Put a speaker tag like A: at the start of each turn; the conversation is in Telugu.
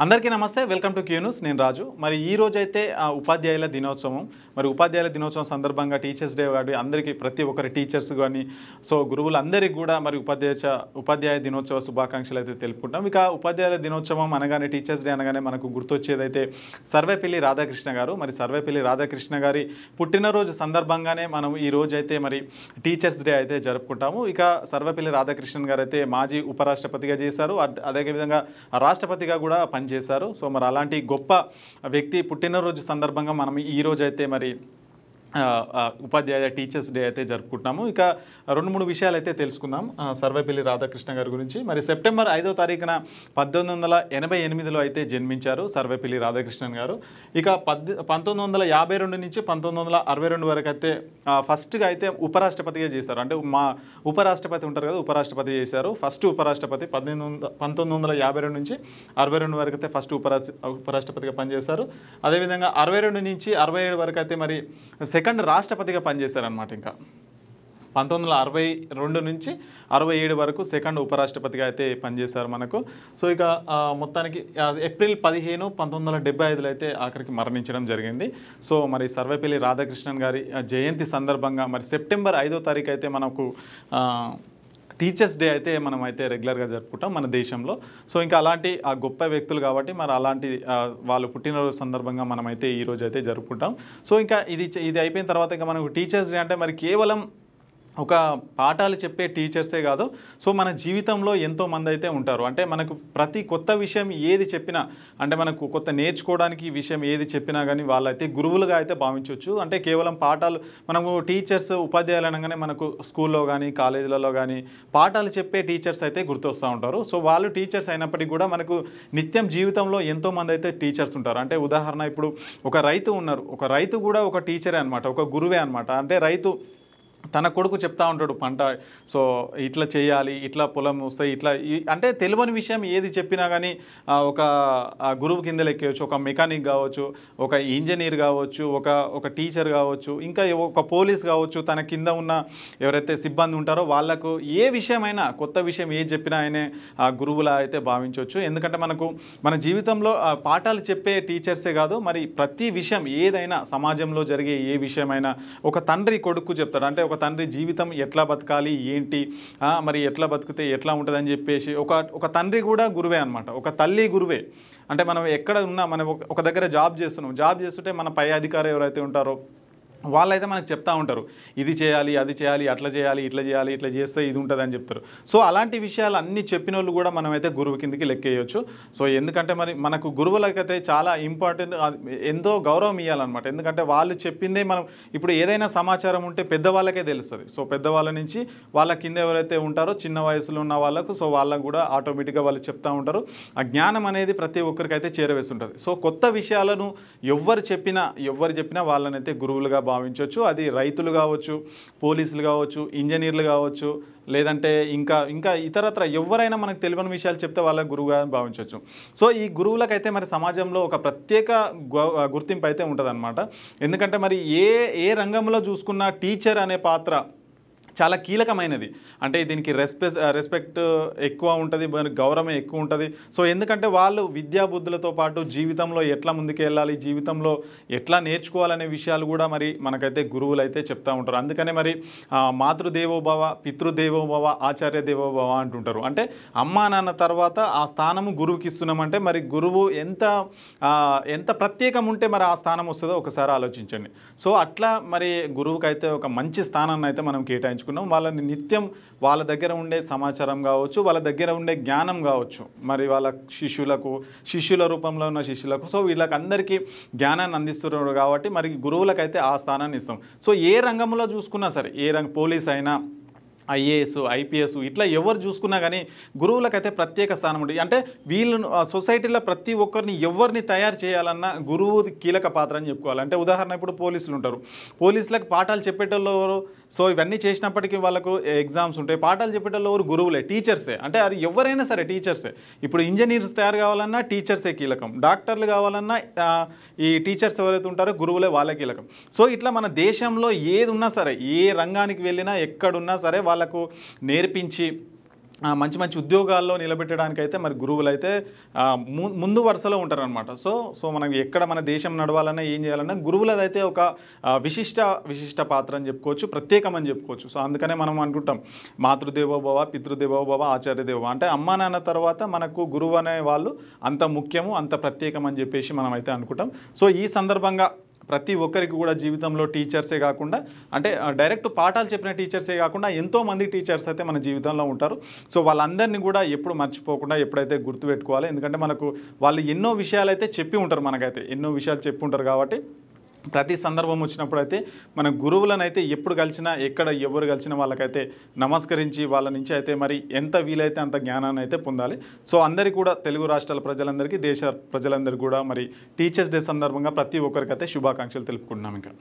A: అందరికీ నమస్తే వెల్కమ్ టు క్యూ న్యూస్ నేను రాజు మరి ఈ రోజు అయితే ఉపాధ్యాయుల దినోత్సవం మరి ఉపాధ్యాయుల దినోత్సవం సందర్భంగా టీచర్స్ డే గాని అందరికీ ప్రతి ఒక్కరి టీచర్స్ గాని సో గురువులందరికీ కూడా మరి ఉపాధ్యాయ దినోత్సవ శుభాకాంక్షలు అయితే తెలుపుకుంటాం ఇక ఉపాధ్యాయుల దినోత్సవం అనగానే టీచర్స్ డే అనగానే మనకు గుర్తొచ్చేదైతే సర్వేపల్లి రాధాకృష్ణ గారు మరి సర్వేపల్లి రాధాకృష్ణ గారి పుట్టినరోజు సందర్భంగానే మనం ఈ రోజు అయితే మరి టీచర్స్ డే అయితే జరుపుకుంటాము ఇక సర్వేపల్లి రాధాకృష్ణన్ గారు అయితే మాజీ ఉపరాష్ట్రపతిగా చేశారు అదేవిధంగా రాష్ట్రపతిగా కూడా చేశారు సో మరి అలాంటి గొప్ప వ్యక్తి పుట్టినరోజు సందర్భంగా మనం ఈ రోజు అయితే మరి ఉపాధ్యాయ టీచర్స్ డే అయితే జరుపుకుంటున్నాము ఇక రెండు మూడు విషయాలు అయితే తెలుసుకుందాం సర్వేపల్లి రాధాకృష్ణ గారి గురించి మరి సెప్టెంబర్ 5వ తారీఖున 1988లో అయితే జన్మించారు సర్వేపల్లి రాధాకృష్ణన్ గారు ఇక 1952 నుంచి 1962 వరకు అయితే ఫస్ట్గా అయితే ఉపరాష్ట్రపతిగా చేశారు అంటే మా ఉపరాష్ట్రపతి ఉంటారు కదా ఉపరాష్ట్రపతి చేశారు ఫస్ట్ ఉపరాష్ట్రపతి 1952 నుంచి 62 వరకు అయితే ఫస్ట్ ఉపరాష్ట్రపతిగా పనిచేశారు అదేవిధంగా 62 నుంచి 67 వరకు అయితే మరి సెకండ్ రాష్ట్రపతిగా పనిచేశారనమాట ఇంకా 1962 నుంచి 67 వరకు సెకండ్ ఉపరాష్ట్రపతిగా అయితే పనిచేశారు మనకు సో ఇక మొత్తానికి ఏప్రిల్ 15 1975లో అయితే ఆఖరికి మరణించడం జరిగింది సో మరి సర్వేపల్లి రాధాకృష్ణన్ గారి జయంతి సందర్భంగా మరి సెప్టెంబర్ 5వ తారీఖు అయితే మనకు టీచర్స్ డే అయితే మనం అయితే రెగ్యులర్గా జరుపుకుంటాం మన దేశంలో సో ఇంకా అలాంటి గొప్ప వ్యక్తులు కాబట్టి మరి అలాంటి వాళ్ళు పుట్టినరోజు సందర్భంగా మనం అయితే ఈరోజు అయితే జరుపుకుంటాం సో ఇంకా ఇది అయిపోయిన తర్వాత ఇంకా మనకు టీచర్స్ డే అంటే మరి కేవలం ఒక పాఠాలు చెప్పే టీచర్సే కాదు సో మన జీవితంలో ఎంతోమంది అయితే ఉంటారు అంటే మనకు ప్రతి కొత్త విషయం ఏది చెప్పినా అంటే మనకు కొత్త నేర్చుకోవడానికి విషయం ఏది చెప్పినా కానీ వాళ్ళైతే గురువులుగా అయితే భావించవచ్చు అంటే కేవలం పాఠాలు మనము టీచర్స్ ఉపాధ్యాయులు అనగానే మనకు స్కూల్లో కానీ కాలేజీలలో కానీ పాఠాలు చెప్పే టీచర్స్ అయితే గుర్తొస్తూ ఉంటారు సో వాళ్ళు టీచర్స్ అయినప్పటికీ కూడా మనకు నిత్యం జీవితంలో ఎంతోమంది అయితే టీచర్స్ ఉంటారు అంటే ఉదాహరణ ఇప్పుడు ఒక రైతు ఉన్నారు ఒక రైతు కూడా ఒక టీచరే అనమాట ఒక గురువే అనమాట అంటే రైతు తన కొడుకు చెప్తా ఉంటాడు పంట సో ఇట్లా చేయాలి ఇట్లా పొలం వస్తాయి ఇట్లా అంటే తెలియని విషయం ఏది చెప్పినా కానీ ఒక గురువు కింద లెక్కేయచ్చు ఒక మెకానిక్ కావచ్చు ఒక ఇంజనీర్ కావచ్చు ఒక టీచర్ కావచ్చు ఇంకా ఒక పోలీస్ కావచ్చు తన కింద ఉన్న ఎవరైతే సిబ్బంది ఉంటారో వాళ్ళకు ఏ విషయమైనా కొత్త విషయం ఏది చెప్పినా ఆయనే గురువులా అయితే భావించవచ్చు ఎందుకంటే మన జీవితంలో పాఠాలు చెప్పే టీచర్సే కాదు మరి ప్రతి విషయం ఏదైనా సమాజంలో జరిగే ఏ విషయమైనా ఒక తండ్రి కొడుకు చెప్తాడు అంటే ఒక తండ్రి జీవితం ఎట్లా బతకాలి ఏంటి మరి ఎట్లా బతికితే ఎట్లా ఉంటుందని చెప్పేసి ఒక తండ్రి కూడా గురువే అనమాట ఒక తల్లి గురువే అంటే మనం ఎక్కడ ఉన్నా మనం ఒక దగ్గర జాబ్ చేస్తుంటే మన పై అధికారి ఎవరైతే ఉంటారో వాళ్ళైతే మనకు చెప్తా ఉంటారు ఇది చేయాలి అది చేయాలి అట్లా చేయాలి ఇట్లా చేయాలి ఇట్లా చేస్తే ఇది ఉంటుంది అని చెప్తారు సో అలాంటి విషయాలు అన్నీ చెప్పిన వాళ్ళు కూడా మనమైతే గురువు కిందకి లెక్కేయచ్చు సో ఎందుకంటే మరి మనకు గురువులకైతే చాలా ఇంపార్టెంట్ ఎంతో గౌరవం ఇవ్వాలన్నమాట ఎందుకంటే వాళ్ళు చెప్పిందే మనం ఇప్పుడు ఏదైనా సమాచారం ఉంటే పెద్దవాళ్ళకే తెలుస్తుంది సో పెద్దవాళ్ళ నుంచి వాళ్ళ కింద ఎవరైతే ఉంటారో చిన్న వయసులో ఉన్న వాళ్ళకు సో వాళ్ళకు కూడా ఆటోమేటిక్గా వాళ్ళు చెప్తూ ఉంటారు ఆ జ్ఞానం అనేది ప్రతి ఒక్కరికైతే చేరవేస్తుంటుంది సో కొత్త విషయాలను ఎవరు చెప్పినా వాళ్ళనైతే గురువులుగా భావించవచ్చు అది రైతులు కావచ్చు పోలీసులు కావచ్చు ఇంజనీర్లు కావచ్చు లేదంటే ఇంకా ఇతరత్ర ఎవరైనా మనకు తెలియని విషయాలు చెప్తే వాళ్ళ గురువుగా భావించవచ్చు సో ఈ గురువులకైతే మరి సమాజంలో ఒక ప్రత్యేక గుర్తింపు అయితే ఉంటుందన్నమాట ఎందుకంటే మరి ఏ రంగంలో చూసుకున్న టీచర్ అనే పాత్ర చాలా కీలకమైనది అంటే దీనికి రెస్పెక్ట్ ఎక్కువ ఉంటుంది గౌరవం ఎక్కువ ఉంటుంది సో ఎందుకంటే వాళ్ళు విద్యాబుద్ధులతో పాటు జీవితంలో ఎట్లా ముందుకు వెళ్ళాలి జీవితంలో ఎట్లా నేర్చుకోవాలనే విషయాలు కూడా మరి మనకైతే గురువులు అయితే చెప్తూ ఉంటారు అందుకనే మరి మాతృదేవోభవ పితృదేవోభవ ఆచార్య దేవోభవ అంటుంటారు అంటే అమ్మా నాన్న తర్వాత ఆ స్థానము గురువుకి ఇస్తున్నామంటే మరి గురువు ఎంత ప్రత్యేకం ఉంటే మరి ఆ స్థానం వస్తుందో ఒకసారి ఆలోచించండి సో అట్లా మరి గురువుకైతే ఒక మంచి స్థానాన్ని అయితే మనం కేటాయించుకుంటాం వాళ్ళని నిత్యం వాళ్ళ దగ్గర ఉండే సమాచారం కావచ్చు వాళ్ళ దగ్గర ఉండే జ్ఞానం కావచ్చు మరి వాళ్ళ శిష్యుల రూపంలో ఉన్న శిష్యులకు సో వీళ్ళకి అందరికీ జ్ఞానాన్ని అందిస్తున్నారు కాబట్టి మరి గురువులకైతే ఆ స్థానాన్ని ఇస్తాం సో ఏ రంగంలో చూసుకున్నా సరే పోలీస్ అయినా ఐఏఎస్ ఐపీఎస్ ఇట్లా ఎవరు చూసుకున్నా కానీ గురువులకైతే ప్రత్యేక స్థానం ఉంటుంది అంటే వీళ్ళు సొసైటీలో ప్రతి ఒక్కరిని ఎవరిని తయారు చేయాలన్నా గురువు కీలక పాత్ర అని చెప్పుకోవాలి అంటే ఉదాహరణ ఇప్పుడు పోలీసులు ఉంటారు పోలీసులకు పాఠాలు చెప్పేటోళ్ళు ఎవరు సో ఇవన్నీ చేసినప్పటికీ వాళ్ళకు ఎగ్జామ్స్ ఉంటాయి పాఠాలు చెప్పేటోళ్ళు ఎవరు గురువులే టీచర్సే అంటే అది ఎవరైనా సరే టీచర్సే ఇప్పుడు ఇంజనీర్స్ తయారు కావాలన్నా టీచర్సే కీలకం డాక్టర్లు కావాలన్నా ఈ టీచర్స్ ఎవరైతే ఉంటారో గురువులే వాళ్ళే కీలకం సో ఇట్లా మన దేశంలో ఏది ఉన్నా సరే ఏ రంగానికి వెళ్ళినా ఎక్కడున్నా సరే వాళ్ళకు నేర్పించి మంచి మంచి ఉద్యోగాల్లో నిలబెట్టడానికైతే మరి గురువులైతే ముందు వరుసలో ఉంటారనమాట. సో మనం ఎక్కడ మన దేశం నడవాలన్నా ఏం చేయాలన్నా గురువులదైతే ఒక విశిష్ట పాత్ర అని చెప్పుకోవచ్చు, ప్రత్యేకమని చెప్పుకోవచ్చు. సో అందుకనే మనం అనుకుంటాం మాతృదేవో భవ, పితృదేవో భవ, ఆచార్య దేవో. అంటే అమ్మా నాన్న తర్వాత మనకు గురువు అనే వాళ్ళు అంత ముఖ్యము, అంత ప్రత్యేకం అని చెప్పేసి మనం అయితే అనుకుంటాం. సో ఈ సందర్భంగా ప్రతి ఒక్కరికి కూడా జీవితంలో టీచర్సే కాకుండా, అంటే డైరెక్ట్ పాఠాలు చెప్పిన టీచర్సే కాకుండా ఎంతోమంది టీచర్స్ అయితే మన జీవితంలో ఉంటారు. సో వాళ్ళందరినీ కూడా ఎప్పుడు మర్చిపోకుండా ఎప్పుడైతే గుర్తుపెట్టుకోవాలి. ఎందుకంటే మనకు వాళ్ళు ఎన్నో విషయాలు అయితే చెప్పి ఉంటారు, మనకైతే ఎన్నో విషయాలు చెప్పి ఉంటారు. కాబట్టి ప్రతి సందర్భం వచ్చినప్పుడు అయితే మన గురువులను అయితే ఎప్పుడు కలిసినా, ఎక్కడ ఎవరు కలిసినా వాళ్ళకైతే నమస్కరించి వాళ్ళ నుంచి అయితే మరి ఎంత వీలైతే అంత జ్ఞానాన్ని అయితే పొందాలి. సో అందరికీ కూడా, తెలుగు రాష్ట్రాల ప్రజలందరికీ, దేశ ప్రజలందరికీ కూడా మరి టీచర్స్ డే సందర్భంగా ప్రతి ఒక్కరికైతే శుభాకాంక్షలు తెలుపుకుంటున్నాం. ఇంకా